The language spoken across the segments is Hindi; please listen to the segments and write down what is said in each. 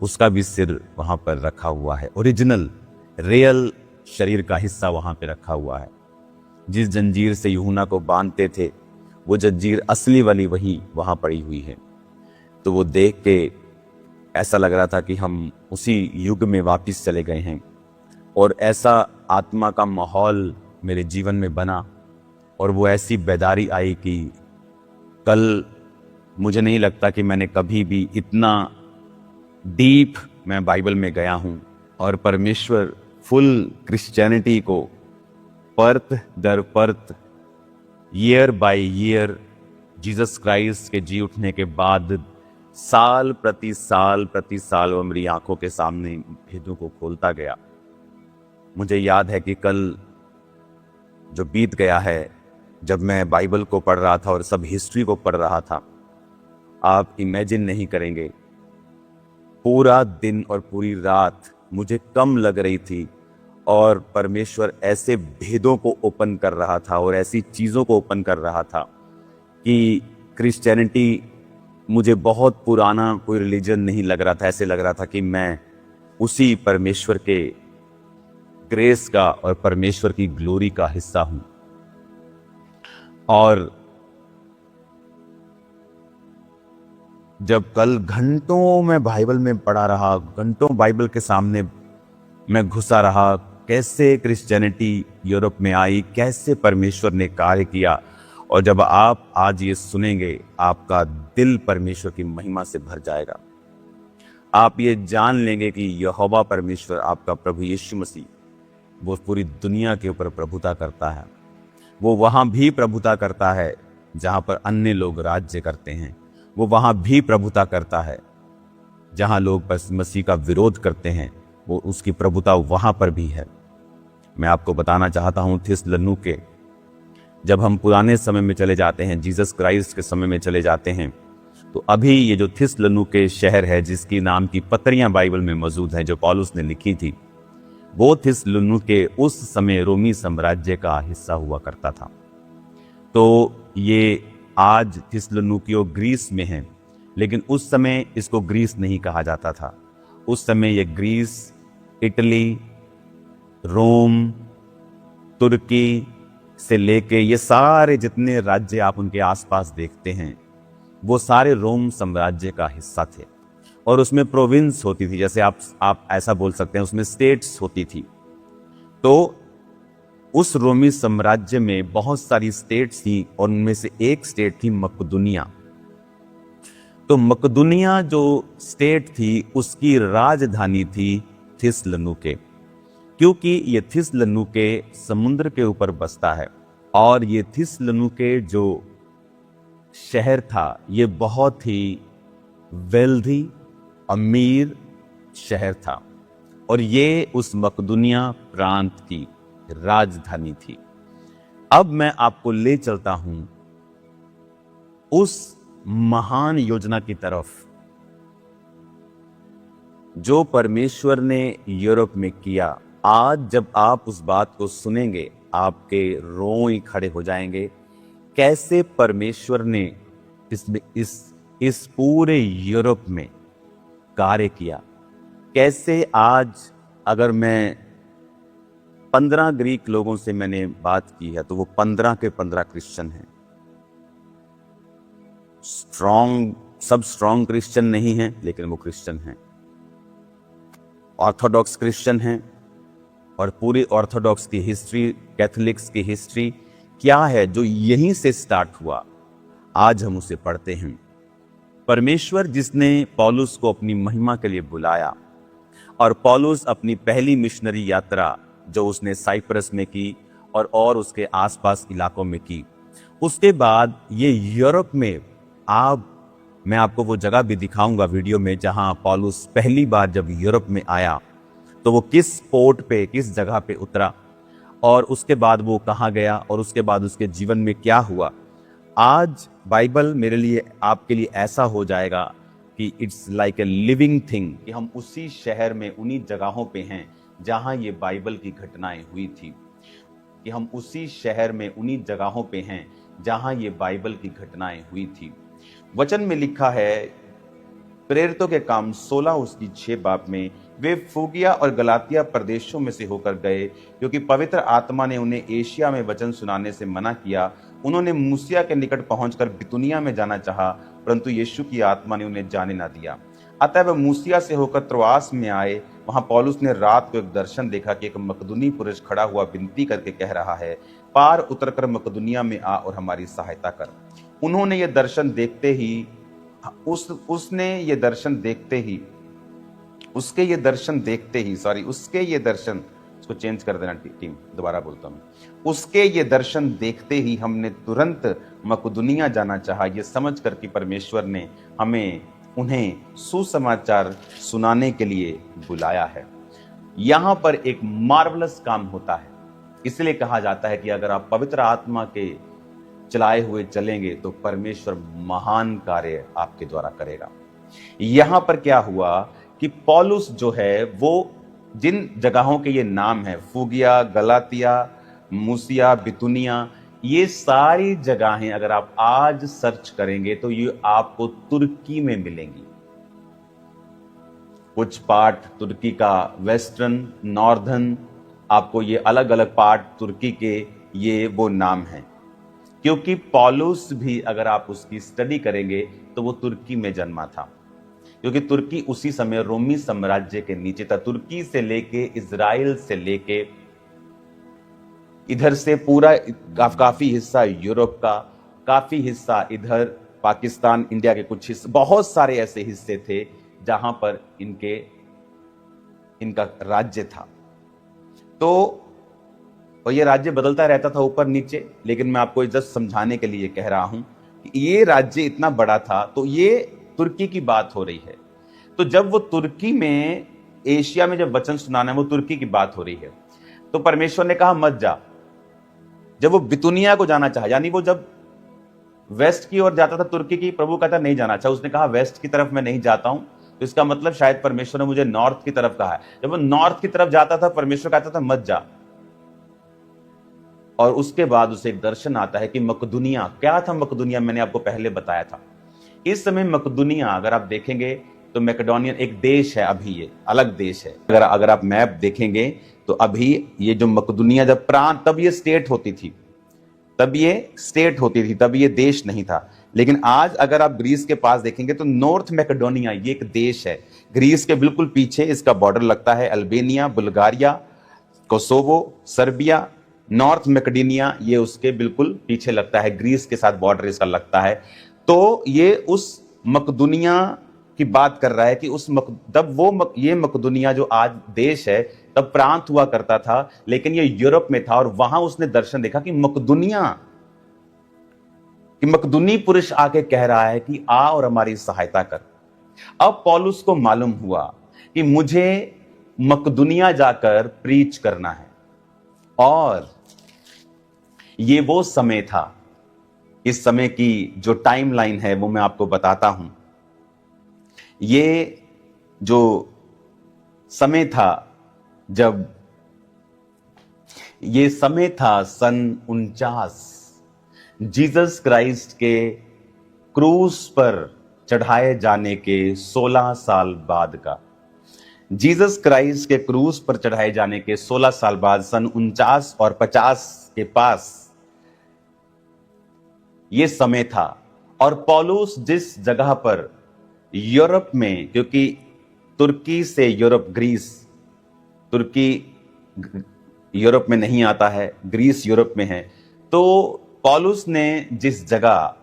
उसका भी सिर वहां पर रखा हुआ है। ओरिजिनल रियल शरीर का हिस्सा वहां पे रखा हुआ है। जिस जंजीर से यूहन्ना को बांधते थे वो जंजीर असली वाली वही वहां पड़ी हुई है। तो वो देख के ऐसा लग रहा था कि हम उसी युग में वापस चले गए हैं। और ऐसा आत्मा का माहौल मेरे जीवन में बना और वो ऐसी बेदारी आई कि कल मुझे नहीं लगता कि मैंने कभी भी इतना डीप मैं बाइबल में गया हूं और परमेश्वर फुल क्रिश्चियनिटी को परत दर परत year by year Jesus Christ के जी उठने के बाद साल प्रति साल वो मेरी आंखों के सामने भेदों को खोलता गया। मुझे याद है कि कल जो बीत गया है, जब मैं बाइबल को पढ़ रहा था और सब हिस्ट्री को पढ़ रहा था, आप इमेजिन नहीं करेंगे, पूरा दिन और पूरी रात मुझे कम लग रही थी और परमेश्वर ऐसे भेदों को ओपन कर रहा था और ऐसी चीज़ों को ओपन कर रहा था कि क्रिश्चियनिटी मुझे बहुत पुराना कोई रिलीजन नहीं लग रहा था। ऐसे लग रहा था कि मैं उसी परमेश्वर के ग्रेस का और परमेश्वर की ग्लोरी का हिस्सा हूं। और जब कल घंटों मैं बाइबल में पढ़ा रहा, घंटों बाइबल के सामने मैं घुसा रहा, कैसे क्रिश्चियनिटी यूरोप में आई, कैसे परमेश्वर ने कार्य किया। और जब आप आज ये सुनेंगे, आपका दिल परमेश्वर की महिमा से भर जाएगा। आप ये जान लेंगे कि यहोवा परमेश्वर, आपका प्रभु यीशु मसीह, वो पूरी दुनिया के ऊपर प्रभुता करता है। वो वहां भी प्रभुता करता है जहां पर अन्य लोग राज्य करते हैं। वो वहां भी प्रभुता करता है जहां लोग बस मसीह का विरोध करते हैं, वो उसकी प्रभुता वहां पर भी है। मैं आपको बताना चाहता हूं थिस्सलुनीके, जब हम पुराने समय में चले जाते हैं, जीसस क्राइस्ट के समय में चले जाते हैं, तो अभी ये जो थिस्सलुनीके शहर है, जिसकी नाम की पत्रियां बाइबल में मौजूद हैं जो पौलुस ने लिखी थी, वो थिस्सलुनीके उस समय रोमी साम्राज्य का हिस्सा हुआ करता था। तो ये आज थिस्सलुनीके ग्रीस में है, लेकिन उस समय इसको ग्रीस नहीं कहा जाता था। उस समय ये ग्रीस, इटली, रोम, तुर्की से लेके ये सारे जितने राज्य आप उनके आसपास देखते हैं, वो सारे रोम साम्राज्य का हिस्सा थे। और उसमें प्रोविंस होती थी, जैसे आप ऐसा बोल सकते हैं, उसमें स्टेट्स होती थी। तो उस रोमी साम्राज्य में बहुत सारी स्टेट्स थी और उनमें से एक स्टेट थी मकदुनिया। तो मकदुनिया जो स्टेट थी, उसकी राजधानी थी थिस्सलुनीके, क्योंकि ये थिस्सलुनीके समुद्र के ऊपर बसता है। और ये थिस्सलुनीके जो शहर था, ये बहुत ही वेल्दी, अमीर शहर था और ये उस मकदुनिया प्रांत की राजधानी थी। अब मैं आपको ले चलता हूं उस महान योजना की तरफ जो परमेश्वर ने यूरोप में किया। आज जब आप उस बात को सुनेंगे, आपके रोंग खड़े हो जाएंगे, कैसे परमेश्वर ने इस पूरे यूरोप में कार्य किया। कैसे आज अगर मैं 15 ग्रीक लोगों से मैंने बात की है, तो वो 15 के 15 क्रिश्चियन हैं। सब स्ट्रॉन्ग क्रिश्चियन नहीं हैं, लेकिन वो क्रिश्चियन हैं, ऑर्थोडॉक्स क्रिश्चियन हैं। और पूरी ऑर्थोडॉक्स की हिस्ट्री, कैथोलिक्स की हिस्ट्री क्या है, जो यहीं से स्टार्ट हुआ, आज हम उसे पढ़ते हैं। परमेश्वर जिसने पौलुस को अपनी महिमा के लिए बुलाया, और पौलुस अपनी पहली मिशनरी यात्रा जो उसने साइप्रस में की और उसके आसपास इलाकों में की, उसके बाद ये यूरोप में, मैं आपको वो जगह भी दिखाऊंगा वीडियो में जहां पौलुस पहली बार जब यूरोप में आया, तो वो किस पोर्ट पे, किस जगह पे उतरा, और उसके बाद वो कहाँ गया, और उसके बाद उसके जीवन में क्या हुआ। आज बाइबल मेरे लिए, आपके लिए ऐसा हो जाएगा कि it's like a living thing, कि हम उसी शहर में, उन्हीं जगहों पे हैं जहां ये बाइबल की घटनाएं हुई थी, कि हम उसी शहर में, उन्हीं जगहों पे हैं जहां ये बाइबल की घटनाएं हुई थी। वचन में लिखा है प्रेरितों के काम 16 उसकी 6 बाब में वे फ्रूगिया और गलातिया प्रदेशों में से होकर गए, क्योंकि पवित्र आत्मा ने उन्हें एशिया में वचन सुनाने से मना किया। उन्होंने मूसिया के निकट पहुंचकर बितुनिया में जाना चाहा, परंतु यीशु की आत्मा ने उन्हें जाने न दिया। अतः वह मूसिया से होकर त्रोआस में आए। वहां पौलुस ने रात को एक दर्शन देखा कि एक मकदूनी पुरुष खड़ा हुआ विनती करके कह रहा है, पार उतरकर मकदूनिया में आ और हमारी सहायता कर। उन्होंने ये दर्शन देखते ही उसके ये दर्शन इसको चेंज कर देना टीम, दोबारा बोलता हूं। उसके ये दर्शन देखते ही हमने तुरंत मकदूनिया जाना चाहा, ये समझकर कि परमेश्वर ने हमें उन्हें सुसमाचार सुनाने के लिए बुलाया है। यहां पर एक मार्वलस काम होता है, इसलिए कहा जाता है कि अगर आप पवित्र आत्मा के चलाए हुए चलेंगे तो परमेश्वर महान कार्य आपके द्वारा करेगा। यहां पर क्या हुआ कि पौलुस जो है वो जिन जगहों के ये नाम है, फ्रूगिया, गलातिया, मूसिया, बितुनिया, ये सारी जगहें अगर आप आज सर्च करेंगे तो ये आपको तुर्की में मिलेंगी। कुछ पार्ट तुर्की का वेस्टर्न, नॉर्दर्न, आपको ये अलग अलग पार्ट तुर्की के ये वो नाम हैं, क्योंकि पौलुस भी अगर आप उसकी स्टडी करेंगे तो वो तुर्की में जन्मा था, क्योंकि तुर्की उसी समय रोमी साम्राज्य के नीचे था। तुर्की से लेके इजराइल से लेके इधर से पूरा काफी हिस्सा यूरोप का, काफी हिस्सा इधर पाकिस्तान, इंडिया के कुछ हिस्से, बहुत सारे ऐसे हिस्से थे जहां पर इनका राज्य था। तो और ये राज्य बदलता रहता था ऊपर नीचे, लेकिन मैं आपको जस्ट समझाने के लिए कह रहा हूं कि ये राज्य इतना बड़ा था। तो ये तुर्की की बात हो रही है। तो जब वो तुर्की में, एशिया में जब वचन सुनाना है, वो तुर्की की बात हो रही है, तो परमेश्वर ने कहा मत जा। जब वो बितुनिया को जाना चाहा, यानी वो जब वेस्ट की ओर जाता था तुर्की की, प्रभु कहता नहीं जाना चाहा, उसने कहा वेस्ट की तरफ मैं नहीं जाता हूं, तो इसका मतलब शायद परमेश्वर ने मुझे नॉर्थ की तरफ कहा है। जब वो नॉर्थ की तरफ जाता था, परमेश्वर कहता था मत जा। और उसके बाद उसे एक दर्शन आता है कि मकदूनिया, क्या था मकदूनिया, मैंने आपको पहले बताया था। इस समय मकदूनिया अगर आप देखेंगे तो मैकेडोनियन एक देश है, अभी ये अलग देश है। अगर आप मैप देखेंगे तो अभी ये जो मकदूनिया जब प्रांत, तब ये स्टेट होती थी, तब ये देश नहीं था। लेकिन आज अगर आप ग्रीस के पास देखेंगे तो नॉर्थ मैकेडोनिया ये एक देश है। ग्रीस के बिल्कुल पीछे इसका बॉर्डर लगता है Albania, Bulgaria, Kosovo, Serbia. North Macedonia ये उसके बिल्कुल पीछे लगता है, ग्रीस के साथ बॉर्डर इसका लगता है। तो ये उस मकदूनिया की बात कर रहा है कि ये मकदूनिया जो आज देश है, तब प्रांत हुआ करता था, लेकिन ये यूरोप में था। और वहां उसने दर्शन देखा कि मकदूनी पुरुष आके कह रहा है कि आ और हमारी सहायता कर। अब पौलुस को मालूम हुआ कि मुझे मकदूनिया जाकर प्रीच करना है, और ये वो समय था। इस समय की जो टाइमलाइन है वो मैं आपको बताता हूं। ये जो समय था, जब ये समय था सन 49, जीसस क्राइस्ट के क्रूस पर चढ़ाए जाने के 16 साल बाद का। जीसस क्राइस्ट के क्रूस पर चढ़ाए जाने के 16 साल बाद, सन 49 और 50 के पास ये समय था। और पौलुस जिस जगह पर यूरोप में, क्योंकि तुर्की से यूरोप, ग्रीस, तुर्की यूरोप में नहीं आता है, ग्रीस यूरोप में है, तो पौलुस ने जिस जगह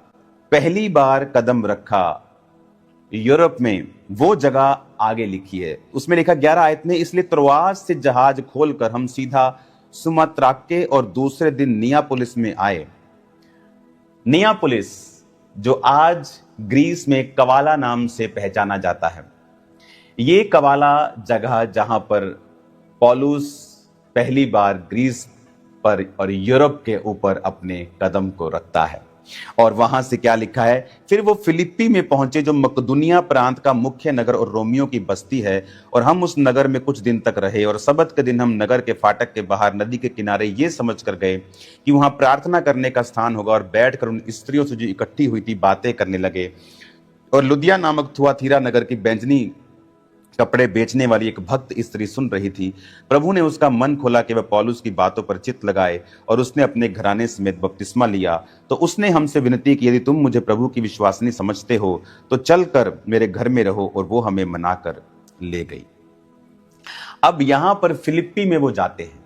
पहली बार कदम रखा यूरोप में, वो जगह आगे लिखी है। उसमें लिखा 11 आयत में, इसलिए त्रोआस से जहाज खोलकर हम सीधा सुमात्राके और दूसरे दिन नियापोलिस में आए। नियापोलिस जो आज ग्रीस में कवाला नाम से पहचाना जाता है, ये कवाला जगह जहां पर पौलुस पहली बार ग्रीस पर और यूरोप के ऊपर अपने कदम को रखता है। और वहां से क्या लिखा है, फिर वो फिलिप्पी में पहुंचे जो मकदूनिया प्रांत का मुख्य नगर और रोमियो की बस्ती है, और हम उस नगर में कुछ दिन तक रहे। और सबत के दिन हम नगर के फाटक के बाहर नदी के किनारे ये समझ कर गए कि वहां प्रार्थना करने का स्थान होगा, और बैठकर उन स्त्रियों से जो इकट्ठी हुई थी बातें करने लगे। और लुदिया नामक थुआतीरा नगर की बैंजनी कपड़े बेचने वाली एक भक्त स्त्री सुन रही थी। प्रभु ने उसका मन खोला कि वह पौलुस की बातों पर चित्त लगाए और उसने अपने घराने समेत बपतिस्मा लिया। तो उसने हमसे विनती की, यदि तुम मुझे प्रभु की विश्वासिनी समझते हो तो चल कर मेरे घर में रहो, और वो हमें मनाकर ले गई। अब यहां पर फिलिप्पी में वो जाते हैं।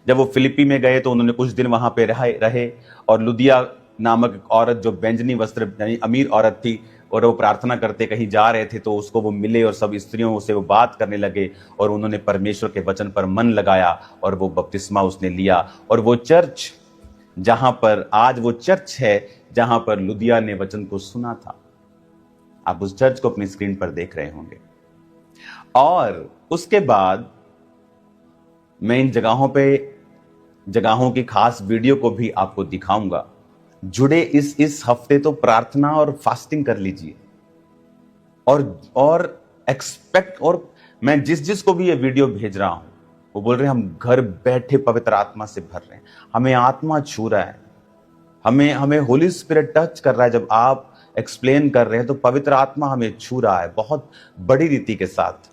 जब वो फिलिप्पी में गए तो उन्होंने कुछ दिन वहां पे रहे और लुदिया नामक एक औरत जो बैंजनी वस्त्र यानी अमीर औरत थी, और वो प्रार्थना करते कहीं जा रहे थे तो उसको वो मिले और सब स्त्रियों से वो बात करने लगे और उन्होंने परमेश्वर के वचन पर मन लगाया और वो बपतिस्मा उसने लिया। और वो चर्च जहां पर आज वो चर्च है जहां पर लुदिया ने वचन को सुना था, आप उस चर्च को अपनी स्क्रीन पर देख रहे होंगे। और उसके बाद मैं इन जगहों की खास वीडियो को भी आपको दिखाऊंगा। जुड़े इस हफ्ते तो प्रार्थना और फास्टिंग कर लीजिए और एक्सपेक्ट। और मैं जिस को भी ये वीडियो भेज रहा हूं वो बोल रहे हैं हम घर बैठे पवित्र आत्मा से भर रहे हैं, हमें आत्मा छू रहा है, हमें होली स्पिरिट टच कर रहा है। जब आप एक्सप्लेन कर रहे हैं तो पवित्र आत्मा हमें छू रहा है बहुत बड़ी रीति के साथ।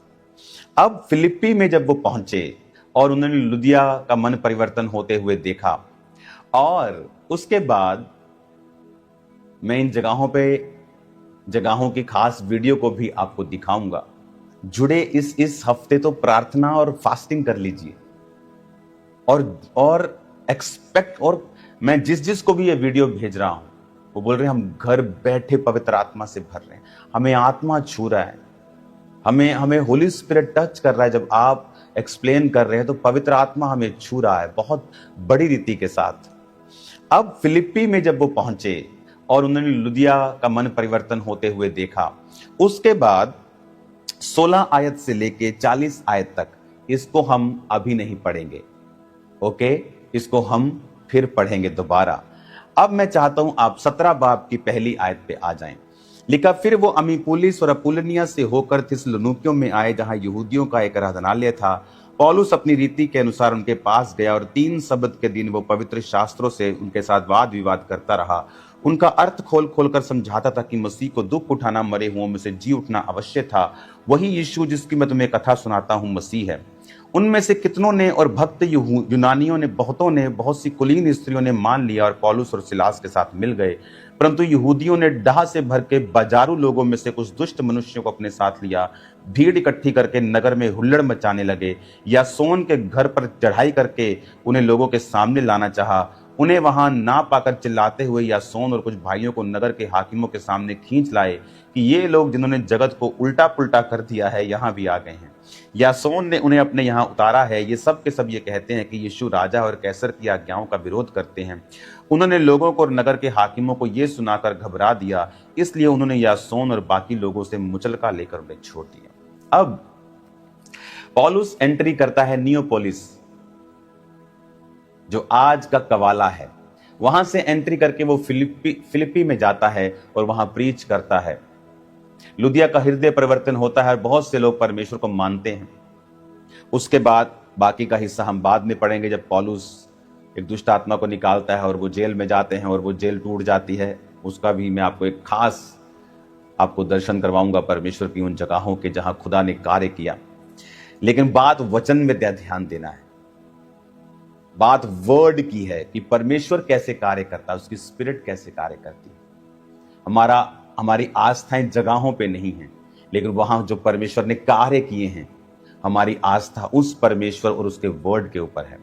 अब फिलिप्पी में जब वो पहुंचे और उन्होंने लुदिया का मन परिवर्तन होते हुए देखा, और उसके बाद मैं इन जगहों की खास वीडियो को भी आपको दिखाऊंगा। जुड़े इस हफ्ते तो प्रार्थना और फास्टिंग कर लीजिए और एक्सपेक्ट। और मैं जिस को भी ये वीडियो भेज रहा हूं वो बोल रहे हैं हम घर बैठे पवित्र आत्मा से भर रहे हैं, हमें आत्मा छू रहा है, हमें होली स्पिरिट टच कर रहा है। जब आप एक्सप्लेन कर रहे हैं तो पवित्र आत्मा हमें छू रहा है बहुत बड़ी रीति के साथ। अब फिलिप्पी में जब वो पहुंचे और उन्होंने लुदिया का मन परिवर्तन होते हुए देखा, उसके बाद 16 आयत से लेके 40 आयत तक, इसको हम अभी नहीं पढ़ेंगे, ओके, इसको हम फिर पढ़ेंगे दोबारा। अब मैं चाहता हूं आप 17 बाब की पहली आयत पे आ जाएं। लिखा, फिर वो अमीपुलिस और अपुल्लिनिया से होकर थिस्सलुनीकियों में आए जहां यहूदियों का एक आराधनालय था। पौलुस अपनी रीति के अनुसार उनके पास गया और 3 सब्त के दिन वो पवित्र शास्त्रों से उनके साथ वाद विवाद करता रहा। उनका अर्थ खोल खोल कर समझाता था कि मसीह को दुख उठाना, मरे हुओं में से जी उठना अवश्य था। वही यीशु जिसकी मैं तुम्हें कथा सुनाता हूं मसीह है। उनमें से कितनों ने और भक्त यूनानियों ने, बहुतों ने, बहुत सी कुलीन स्त्रियों ने मान लिया और पौलुस और सिलास के साथ मिल गए। परंतु यहूदियों ने डाह से भर के बाजारू लोगों में से कुछ दुष्ट मनुष्यों को अपने साथ लिया। भीड़ इकट्ठी करके नगर में हुल्लड़ मचाने लगे। यासोन के घर पर चढ़ाई करके उन्हें लोगों के सामने लाना चाहा। उन्हें वहां ना पाकर चिल्लाते हुए यासोन और कुछ भाइयों को नगर के हाकिमों के सामने खींच लाए कि ये लोग जिन्होंने जगत को उल्टा पुल्टा कर दिया है यहाँ भी आ गए हैं। यासोन ने उन्हें अपने यहाँ उतारा है। ये सब के सब ये कहते हैं कि यीशु राजा और कैसर की आज्ञाओं का विरोध करते हैं। उन्होंने लोगों को और नगर के हाकिमों को ये सुनाकर घबरा दिया, इसलिए उन्होंने यासोन और बाकी लोगों से मुचलका लेकर उन्हें छोड़ दिया। अब पौलुस एंट्री करता है नियोपोलिस, जो आज का कवाला है। वहां से एंट्री करके वो फिलिप्पी में जाता है और वहां प्रीच करता है। लुदिया का हृदय परिवर्तन होता है और बहुत से लोग परमेश्वर को मानते हैं। उसके बाद बाकी का हिस्सा हम बाद में पढ़ेंगे, जब पौलुस एक दुष्ट आत्मा को निकालता है और वो जेल में जाते हैं और वो जेल टूट जाती है। उसका भी मैं आपको एक खास आपको दर्शन करवाऊंगा परमेश्वर की उन जगहों के जहां खुदा ने कार्य किया। लेकिन बात वचन में ध्यान देना है, बात वर्ड की है कि परमेश्वर कैसे कार्य करता है, उसकी स्पिरिट कैसे कार्य करती है। हमारी आस्थाएं जगहों पे नहीं है, लेकिन वहां जो परमेश्वर ने कार्य किए हैं, हमारी आस्था उस परमेश्वर और उसके वर्ड के ऊपर है।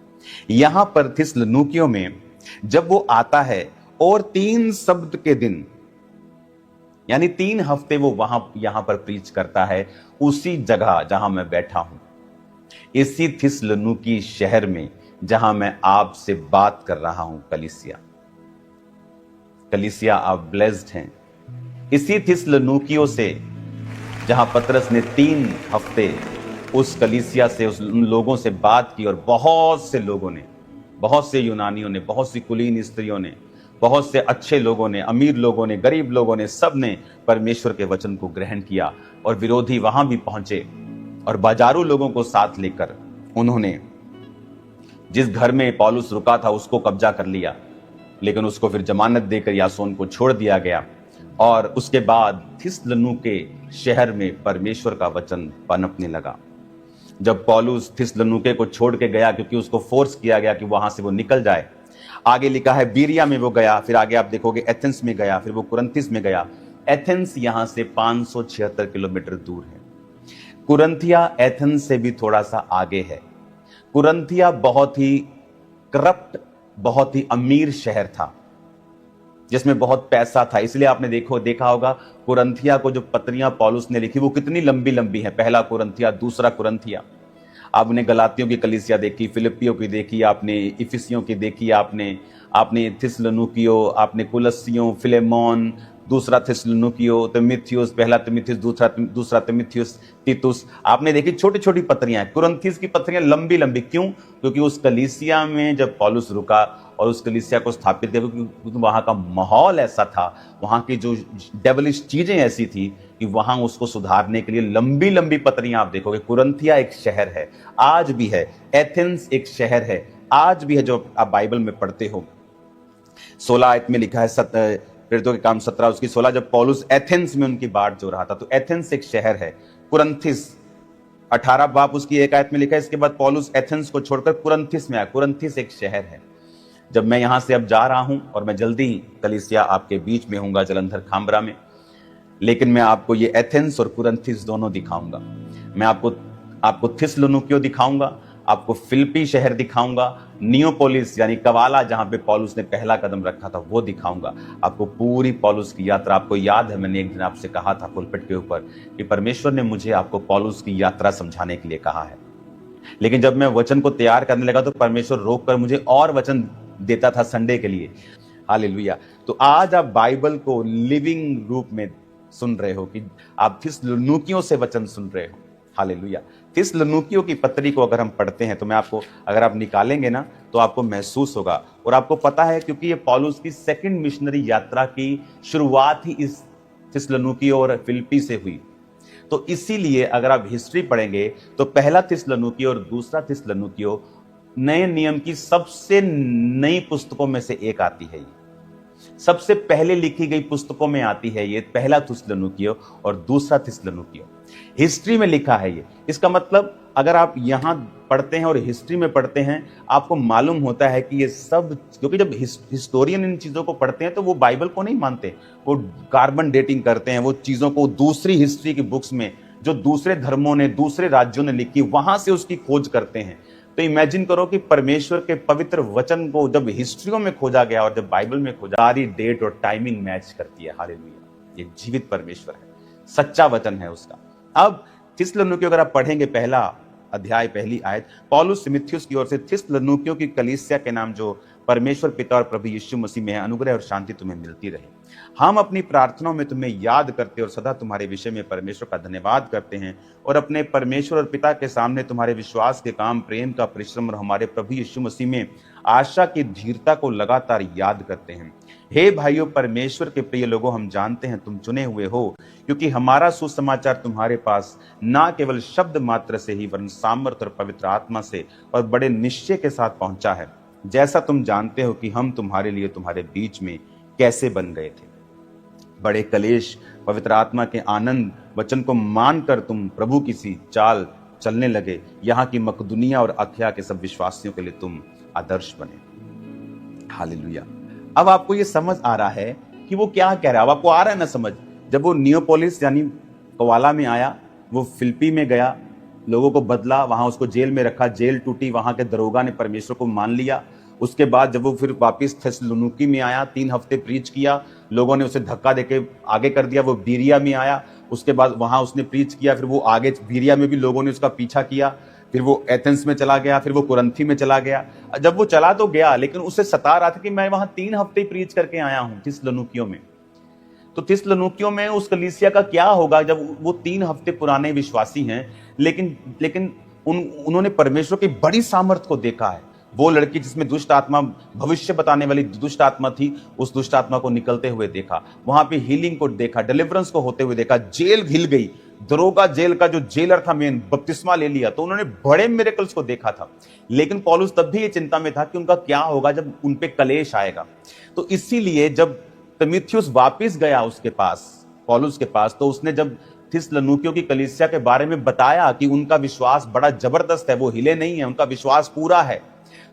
यहां पर थिस्सलुनीकियों में जब वो आता है और 3 सब्त के दिन यानी 3 हफ्ते वो यहां पर प्रीच करता है, उसी जगह जहां मैं बैठा हूं, इसी थिस्सलुनीकी शहर में जहां मैं आपसे बात कर रहा हूं। कलीसिया आप ब्लेस्ड हैं। इसी थिस्सलुनीकियों से जहां पतरस ने 3 हफ्ते उस कलीसिया से उन लोगों से बात की, और बहुत से लोगों ने, बहुत से यूनानियों ने, बहुत सी कुलीन स्त्रियों ने, बहुत से अच्छे लोगों ने, अमीर लोगों ने, गरीब लोगों ने, सब ने परमेश्वर के वचन को ग्रहण किया। और विरोधी वहां भी पहुंचे और बाजारू लोगों को साथ लेकर उन्होंने जिस घर में पौलुस रुका था उसको कब्जा कर लिया, लेकिन उसको फिर जमानत देकर यासोन को छोड़ दिया गया। और उसके बाद थिस्सलुनीके शहर में परमेश्वर का वचन पनपने लगा। जब पौलुस थिस्सलुनीके को छोड़ के गया, क्योंकि उसको फोर्स किया गया कि वहां से वो निकल जाए, आगे लिखा है बीरिया में वो गया, फिर आगे आप देखोगे एथेंस में गया, फिर वो कुरिन्थिस में गया। एथेंस यहां से 576 किलोमीटर दूर है। कुरिन्थिया एथेंस से भी थोड़ा सा आगे है। कुरिन्थिया बहुत ही करप्ट, बहुत ही अमीर शहर था जिसमें बहुत पैसा था। इसलिए आपने देखा होगा कुरिन्थिया को जो पत्रियां पौलुस ने लिखी वो कितनी लंबी लंबी है। पहला कुरिन्थिया, दूसरा कुरिन्थिया। आपने गलातियों की कलीसिया देखी, फिलिपियों की देखी, आपने इफिसियों की देखी, आपने थिस्सलुनीकियों, आपने कुलस्सियों, फिलेमोन, दूसरा थिस्सलुनीकियों, तिमुथियुस, पहला तिमुथियुस, दूसरा तिमुथियुस, तीतुस। आपने देखी छोटी छोटी पत्रियां। कुरिन्थिस की पत्रियां लंबी लंबी क्यों? क्योंकि उस कलीसिया में जब पौलुस रुका और उस कलीसिया को स्थापित किया, क्योंकि वहां का माहौल ऐसा था, वहां की जो डेवलिश चीजें ऐसी थी कि वहां उसको सुधारने के लिए लंबी लंबी पत्रियां आप देखोगे। कुरिन्थिया एक शहर है, आज भी है। एथेंस एक शहर है, आज भी है, जो आप बाइबल में पढ़ते हो। 16 आयत में लिखा है, प्रेरितों के काम 17 उसकी 16, जब पौलुस एथेंस में उनकी बाट जो रहा था। तो एथेंस एक शहर है। कुरिन्थिस 18 बाप उसकी 1 आयत में लिखा है, इसके बाद पौलुस एथेंस को छोड़कर कुरिन्थिस में आया। कुरिन्थिस एक शहर है। जब मैं यहां से अब जा रहा हूं और मैं जल्दी ही कलीसिया आपके बीच में हूंगा जलंधर खामरा में, लेकिन मैं आपको ये एथेंस और कुरिन्थिस दोनों दिखाऊंगा। मैं आपको थिस्सलुनीके दिखाऊंगा, आपको फिलिप्पी शहर दिखाऊंगा, नियोपोलिस यानी कवाला जहां पे पौलुस ने पहला कदम रखा था वो दिखाऊंगा। आपको पूरी पौलुस की यात्रा, आपको याद है मैंने एक दिन आपसे कहा था पुलपिट के ऊपर कि परमेश्वर ने मुझे आपको पौलुस की यात्रा समझाने के लिए कहा है। लेकिन जब मैं वचन को तैयार करने लगा तो परमेश्वर रोक कर मुझे और वचन देता था संडे के लिए। हालेलुया। तो आज आप बाइबल को लिविंग रूप में सुन रहे हो कि आप थिस्सलुनीकियों से वचन सुन रहे हो। हालेलुया। थिस्सलुनीकियों की पत्री को अगर हम पढ़ते हैं तो मैं आपको, अगर आप निकालेंगे ना तो आपको महसूस होगा। और आपको पता है क्योंकि ये पौलुस की सेकंड मिशनरी यात्रा की शुरुआत ही इस थिस्सलुनीके और फिलिप्पी से हुई। तो इसीलिए अगर आप हिस्ट्री पढ़ेंगे तो पहला थिस्सलुनीके और दूसरा थिस्सलुनीके नए नियम की सबसे नई पुस्तकों में से एक आती है। सबसे पहले लिखी गई पुस्तकों में आती है ये, पहला थिस्सलुनीके और दूसरा थिस्सलुनीके। हिस्ट्री में लिखा है ये। इसका मतलब अगर आप यहां पढ़ते हैं और हिस्ट्री में पढ़ते हैं, आपको मालूम होता है कि ये सब, क्योंकि जब हिस्टोरियन इन चीजों को पढ़ते हैं तो वो बाइबल को नहीं मानते, वो कार्बन डेटिंग करते हैं, वो चीजों को दूसरी हिस्ट्री की बुक्स में जो दूसरे धर्मों ने, दूसरे राज्यों ने लिखी, वहां से उसकी खोज करते हैं। तो इमेजिन करो कि परमेश्वर के पवित्र वचन को जब हिस्ट्रियों में खोजा गया और जब बाइबल में खोजा, सारी डेट और टाइमिंग मैच करती है। हालेलुया। ये जीवित परमेश्वर है, सच्चा वचन है उसका। अब थिस्सलुनीके अगर आप पढ़ेंगे पहला अध्याय पहली आयत, पौलुस तीमुथियुस की ओर से थिस्सलुनीकियों की कलीसिया के नाम जो परमेश्वर पिता और प्रभु यीशु मसीह में है, अनुग्रह और शांति तुम्हें मिलती रहे। हम अपनी प्रार्थनाओं में तुम्हें याद करते और सदा तुम्हारे विषय में परमेश्वर का धन्यवाद करते हैं और अपने परमेश्वर और पिता के सामने तुम्हारे विश्वास के काम, प्रेम का परिश्रम और हमारे प्रभु यीशु मसीह में आशा की धीरता को लगातार याद करते हैं। हे भाइयों, परमेश्वर के प्रिय लोगों, हम जानते हैं तुम चुने हुए हो, क्योंकि हमारा सुसमाचार तुम्हारे पास ना केवल शब्द मात्र से ही वरन सामर्थ और पवित्र आत्मा से और बड़े निश्चय के साथ पहुंचा है, जैसा तुम जानते हो कि हम तुम्हारे लिए तुम्हारे बीच में कैसे बन गए थे। बड़े कलेश, पवित्र आत्मा के आनंद वचन को मानकर तुम प्रभु की सी चाल चलने लगे। यहाँ की मकदुनिया और अखया के सब विश्वासियों के लिए तुम आदर्श बने। हालेलुया। अब आपको ये समझ आ रहा है कि वो क्या कह रहा है। अब आपको आ रहा है ना समझ। जब वो नियोपोलिस यानी कवाला में आया, वो फिलिप्पी में गया, लोगों को बदला, वहां उसको जेल में रखा, जेल टूटी, वहां के दरोगा ने परमेश्वर को मान लिया। उसके बाद जब वो फिर वापस थिस्सलुनीके में आया, 3 हफ्ते प्रीच किया, लोगों ने उसे धक्का देके आगे कर दिया, वो बीरिया में आया, उसके बाद वहां उसने प्रीच किया, फिर वो आगे बीरिया में भी लोगों ने उसका पीछा किया, फिर वो एथेंस में चला गया, फिर वो कुरिन्थी में चला गया। जब वो चला तो गया, लेकिन उसे सता रहा था कि मैं वहां 3 हफ्ते प्रीच करके आया हूं थिस्सलुनीकियों में। तो थिस्सलुनीकियों में उस कलीसिया का क्या होगा जब वो 3 हफ्ते पुराने विश्वासी हैं, लेकिन उन्होंने परमेश्वर की बड़ी सामर्थ को देखा है। वो लड़की जिसमें दुष्ट आत्मा, भविष्य बताने वाली दुष्ट आत्मा थी, उस दुष्ट आत्मा को निकलते हुए देखा, वहां पे हीलिंग को देखा, डिलीवरेंस को होते हुए देखा, जेल हिल गई, दरोगा जेल का जो जेलर था मेन, बपतिस्मा ले लिया। तो उन्होंने बड़े मिरेकल्स को देखा था। लेकिन पौलुस तब भी ये चिंता में था कि उनका क्या होगा जब उन पे कलेश आएगा। तो इसीलिए जब तिमुथियुस वापस गया उसके पास, पौलुस के पास, तो उसने जब थिस्सलुनीकियों की कलीसिया के बारे में बताया कि उनका विश्वास बड़ा जबरदस्त है, वो हिले नहीं है, उनका विश्वास पूरा है,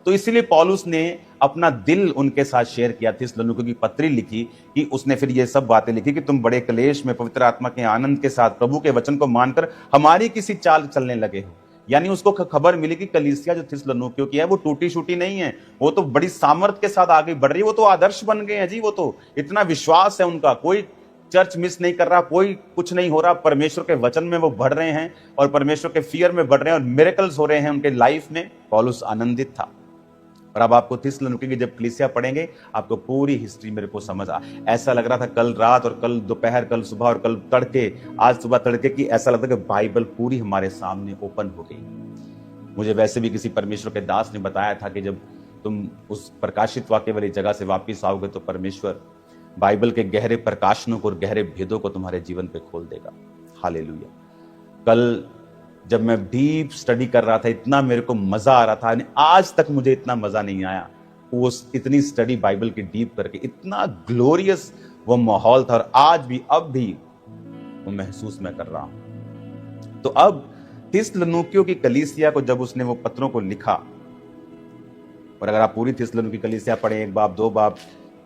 तो इसीलिए पौलुस ने अपना दिल उनके साथ शेयर किया, थिस्सलुनीकियों की पत्री लिखी कि उसने फिर ये सब बातें लिखी कि तुम बड़े क्लेश में पवित्र आत्मा के आनंद के साथ प्रभु के वचन को मानकर हमारी किसी चाल चलने लगे हो। यानी उसको खबर मिली कि कलीसिया जो थिस्सलुनीकियों की है वो टूटी शूटी नहीं है, वो तो बड़ी सामर्थ के साथ आगे बढ़ रही है, वो तो आदर्श बन गए हैं जी, वो तो इतना विश्वास है उनका, कोई चर्च मिस नहीं कर रहा, कोई कुछ नहीं हो रहा, परमेश्वर के वचन में वो बढ़ रहे हैं और परमेश्वर के फियर में बढ़ रहे हैं और मिरेकल्स हो रहे हैं उनके लाइफ में। पौलुस आनंदित था। और अब आपको थिस्सलुनीकियों की जब कलीसिया पढ़ेंगे आपको पूरी हिस्ट्री मेरे को समझ ऐसा लग रहा था कल रात और कल दोपहर, कल सुबह और कल तड़के, आज सुबह तड़के की ऐसा लगता है कि बाइबल पूरी हमारे सामने ओपन हो गई। मुझे वैसे भी किसी परमेश्वर के दास ने बताया था कि जब तुम उस प्रकाशित वाक्य वाली जगह से वापिस आओगे तो परमेश्वर बाइबल के गहरे प्रकाशनों को और गहरे भेदों को तुम्हारे जीवन पे खोल देगा। हालेलुया। कल जब मैं डीप स्टडी कर रहा था, इतना मेरे को मजा आ रहा था, आज तक मुझे इतना मजा नहीं आया वो इतनी स्टडी बाइबल की डीप करके, इतना ग्लोरियस वो माहौल था और आज भी अब भी वो महसूस मैं कर रहा हूं। तो अब थिस्सलुनीकियों की कलीसिया को जब उसने वो पत्रों को लिखा, और अगर आप पूरी थिस्सलुनीकियों की कलीसिया पढ़े, 1 बाब 2 बाब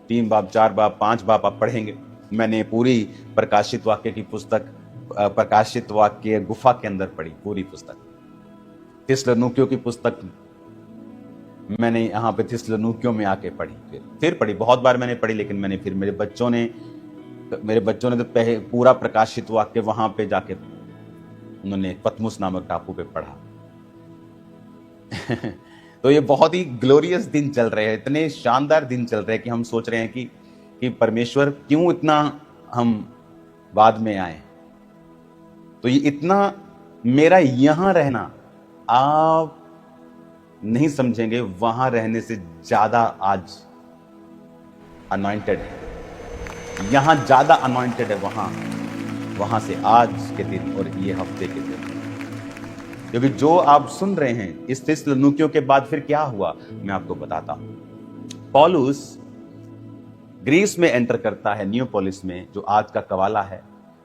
3 बाब 4 बाब 5 बाब आप पढ़ेंगे, मैंने पूरी प्रकाशित वाक्य की पुस्तक, प्रकाशित वाक्य गुफा के अंदर पढ़ी पूरी पुस्तक। थिस्सलुनीकियों की पुस्तक मैंने यहाँ पे थिस्सलुनीकियों में आके पढ़ी, फिर पढ़ी, बहुत बार मैंने पढ़ी, लेकिन मैंने फिर मेरे बच्चों ने तो पूरा प्रकाशित वाक्य वहां पे जाके उन्होंने पतमुस नामक टापू पे पढ़ा। तो ये बहुत ही ग्लोरियस दिन चल रहे हैं, इतने शानदार दिन चल रहे हैं कि हम सोच रहे हैं कि परमेश्वर क्यों इतना हम बाद में आए। तो ये इतना मेरा यहां रहना आप नहीं समझेंगे, वहां रहने से ज्यादा आज अनॉइंटेड है, यहां ज्यादा अनॉइंटेड है वहां से आज के दिन और ये हफ्ते के दिन। क्योंकि जो आप सुन रहे हैं इस थिस्सलुनीकियों के बाद फिर क्या हुआ मैं आपको बताता हूं। पौलुस ग्रीस में एंटर करता है, नियोपोलिस में, जो आज का कवाला है,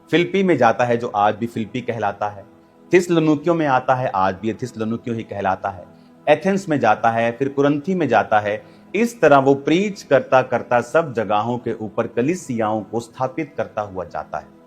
फिलिप्पी में जाता है जो आज भी फिलिप्पी कहलाता है, थिस्सलुनीकियों में आता है, आज भी थिस्सलुनीकियों ही कहलाता है, एथेंस में जाता है, फिर कुरिन्थी में जाता है। इस तरह वो प्रीच करता करता सब जगहों के ऊपर कलीसियाओं को स्थापित करता हुआ जाता है।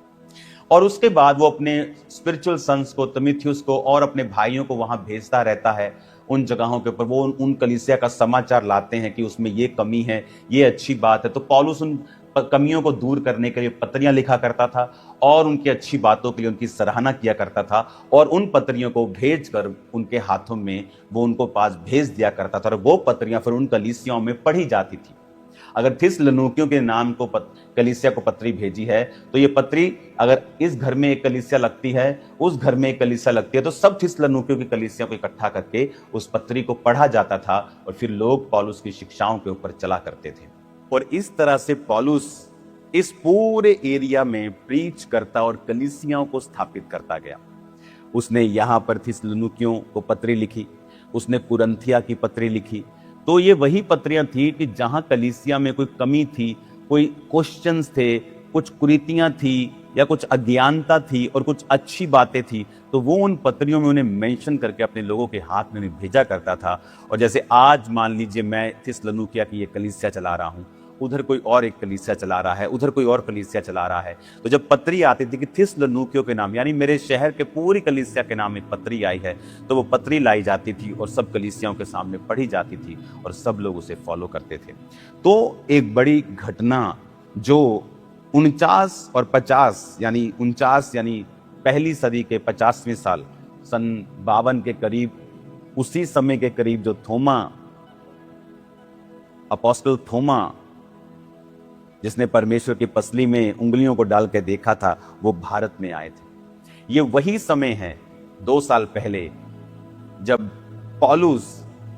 और उसके बाद वो अपने स्पिरिचुअल सन्स को, तिमुथियुस को और अपने भाइयों को वहां भेजता रहता है उन जगहों के ऊपर। वो उन कलीसिया का समाचार लाते हैं कि उसमें ये कमी है, ये अच्छी बात है। तो पौलुस उन कमियों को दूर करने के लिए पत्रियां लिखा करता था और उनकी अच्छी बातों के लिए उनकी सराहना किया करता था, और उन पत्रियों को भेजकर उनके हाथों में वो उनको पास भेज दिया करता था और वो पत्रियां फिर उन कलीसियाओं में पढ़ी जाती थी। अगर थिस्सलुनीकियों के नाम को कलीसिया को पत्री भेजी है तो ये पत्री अगर इस घर में एक कलीसिया लगती है, उस घर में एक कलीसिया लगती है, तो सब थिस्सलुनीकियों की कलीसिया को इकट्ठा करके उस पत्री को पढ़ा जाता था और फिर लोग पौलुस की शिक्षाओं के ऊपर चला करते थे। और इस तरह से पौलुस इस पूरे एरिया में प्रीच करता और कलीसियाओं को स्थापित करता गया। उसने यहां पर थिस्सलुनीकियों को पत्री लिखी, उसने कुरिन्थिया की पत्री लिखी। तो ये वही पत्रियां थी कि जहां कलीसिया में कोई कमी थी, कोई क्वेश्चंस थे, कुछ कुरीतियां थी या कुछ अज्ञानता थी और कुछ अच्छी बातें थी, तो वो उन पत्रियों में उन्हें मेंशन करके अपने लोगों के हाथ में उन्हें भेजा करता था। और जैसे आज मान लीजिए मैं थिस्सलुनीकिया की ये कलीसिया चला रहा हूं, उधर कोई और एक कलीसिया चला रहा है, उधर कोई और कलीसिया चला रहा है, तो जब पत्री आती थी कि थिस्सलुनीकियों के नाम, यानी मेरे शहर के पूरी कलीसिया के नाम एक पत्री आई है, तो वो पत्री लाई जाती थी और सब कलीसियाओं के सामने पढ़ी जाती थी और सब लोग उसे फॉलो करते थे। तो एक बड़ी घटना जो 49 और 50 यानी 49 यानी पहली सदी के 50वें साल, सन 52 के करीब, उसी समय के करीब जो थोमा, अपोस्टल थोमा, जिसने परमेश्वर की पसली में उंगलियों को डाल के देखा था, वो भारत में आए थे। ये वही समय है 2 साल पहले जब पौलुस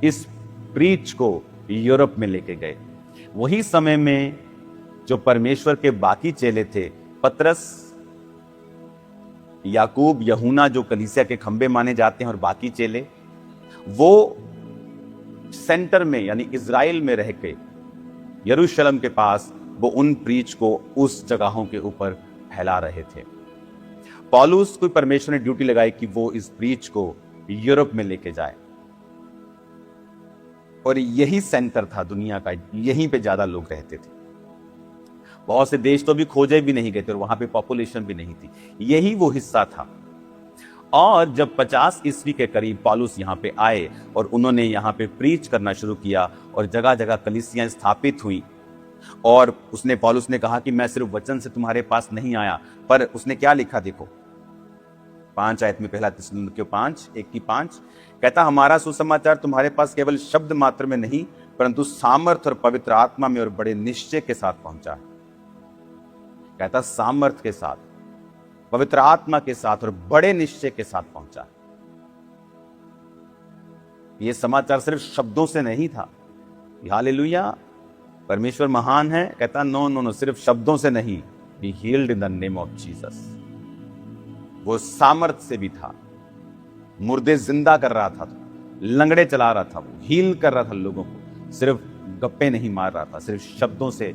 इस प्रीच को यूरोप में लेके गए। वही समय में जो परमेश्वर के बाकी चेले थे, पतरस, याकूब, यूहन्ना, जो कलीसिया के खंबे माने जाते हैं, और बाकी चेले, वो सेंटर में यानी इजराइल में रह के यरूशलेम के पास वो उन प्रीच को उस जगहों के ऊपर फैला रहे थे। पौलुस को परमेश्वर ने ड्यूटी लगाई कि वो इस प्रीच को यूरोप में लेके जाए, और यही सेंटर था दुनिया का, यहीं पे ज्यादा लोग रहते थे। बहुत से देश तो भी खोजे भी नहीं गए थे और वहां पे पॉपुलेशन भी नहीं थी, यही वो हिस्सा था। और जब 50 ईस्वी के करीब पौलुस यहाँ पे आए और उन्होंने यहाँ पे प्रीच करना शुरू किया और जगह जगह कलीसियां स्थापित हुई, और पौलुस ने कहा कि मैं सिर्फ वचन से तुम्हारे पास नहीं आया, पर उसने क्या लिखा देखो 5 आयत में, पहला थिस्सलुनीकियों 5:1-5 कहता, हमारा सुसमाचार तुम्हारे पास केवल शब्द मात्र में नहीं परंतु सामर्थ और पवित्र आत्मा में और बड़े निश्चय के साथ पहुंचा है। कहता सामर्थ के साथ, पवित्र आत्मा के साथ और बड़े निश्चय के साथ पहुंचा। यह समाचार सिर्फ शब्दों से नहीं था। हालेलुया, परमेश्वर महान है। कहता नो नो नो, सिर्फ शब्दों से नहीं, be healed in the name of Jesus. वो सामर्थ से भी था, मुर्दे जिंदा कर रहा था, लंगड़े चला रहा था, वो हील कर रहा था लोगों को, सिर्फ गप्पे नहीं मार रहा था, सिर्फ शब्दों से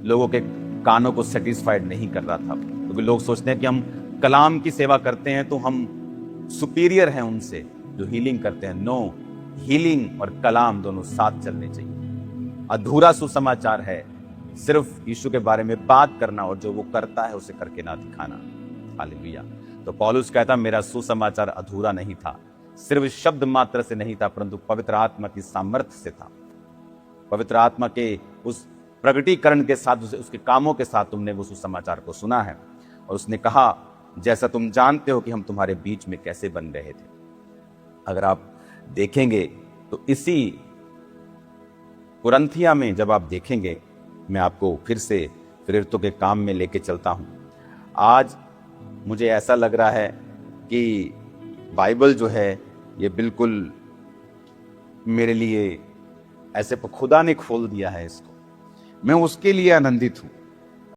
लोगों के कानों को सेटिस्फाइड नहीं कर रहा था। क्योंकि लोग सोचते हैं कि हम कलाम की सेवा करते हैं तो हम सुपीरियर हैं उनसे जो हीलिंग करते हैं। नो, हीलिंग और कलाम दोनों साथ चलने चाहिए। अधूरा सुसमाचार है सिर्फ यीशु के बारे में बात करना और जो वो करता है उसे करके ना दिखाना। हालेलुया। तो पौलुस कहता मेरा सुसमाचार अधूरा नहीं था, सिर्फ शब्द मात्र से नहीं था परंतु पवित्र आत्मा की सामर्थ्य से था। पवित्र आत्मा के उस प्रगटीकरण के साथ, उसके कामों के साथ तुमने वो सुसमाचार को सुना है। और उसने कहा जैसा तुम जानते हो कि हम तुम्हारे बीच में कैसे बन रहे थे। अगर आप देखेंगे तो इसी कुरंथिया में जब आप देखेंगे, मैं आपको फिर से प्रेरितों के काम में लेके चलता हूं। आज मुझे ऐसा लग रहा है कि बाइबल जो है ये बिल्कुल मेरे लिए ऐसे खुदा ने खोल दिया है इसको, मैं उसके लिए आनंदित हूं।